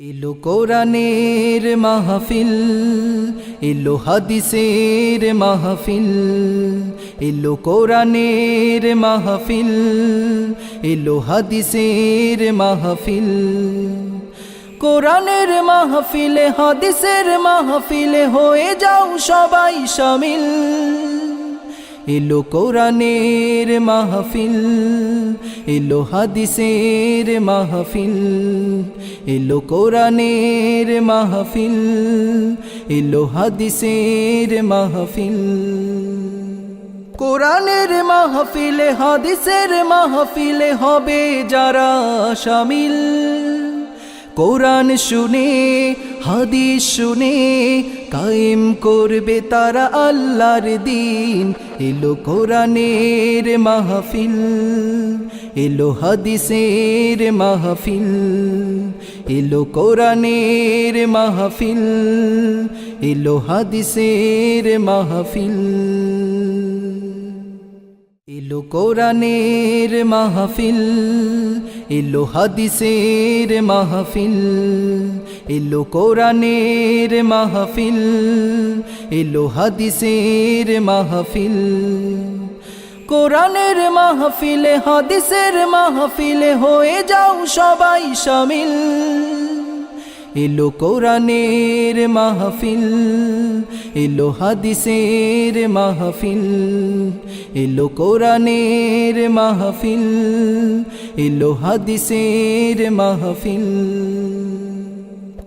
এলো কোরআনের মাহফিল, এলো হাদিসের মাহফিল, এলো কোরআনের মাহফিল, এলো হাদিসের মাহফিল। কোরআনের মাহফিলে হাদিসের মাহফিলে হয়ে যাও সবাই শামিল। এলো কোরআনের মাহফিল, এলো হাদিসের মাহফিল, এলো কোরআনের মাহফিল, এলো হাদিসের মাহফিল। কোরআনের মাহফিলে হাদিসের মাহফিলে হবে যারা শামিল। কোরআন শুনে হাদিস শুনে কায়েম করবে তারা আল্লাহর দ্বীন। এলো কোরআনের মাহফিল, এলো হাদিসের মাহফিল, এলো কোরআনের মাহফিল, এলো হাদিসের মাহফিল। এলো কোরআনের মাহফিল, এলো হাদিসের মাহফিল, এলো কোরআনের মাহফিল, এলো হাদিসের মাহফিল। কোরআনের মাহফিলে হাদিসের মাহফিলে হয়ে যাও সবাই শামিল। এলো কোরআনের মাহফিল, এলো হাদিসের মাহফিল, এলো কোরআনের মাহফিল, এলো হাদিসের মাহফিল।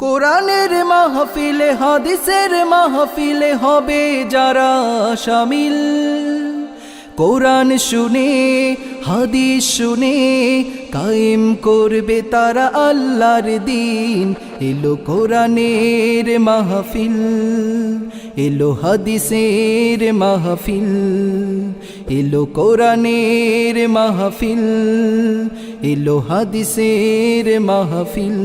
কোরআনের মাহফিলে হাদিসের মাহফিলে হবে যারা শামিল। কোরআন শুনে হাদিস শুনে কায়েম করবে তারা আল্লাহর দ্বীন। এলো কোরআনের মাহফিল, এলো হাদিসের মাহফিল, এলো কোরআনের মাহফিল, এলো হাদিসের মাহফিল।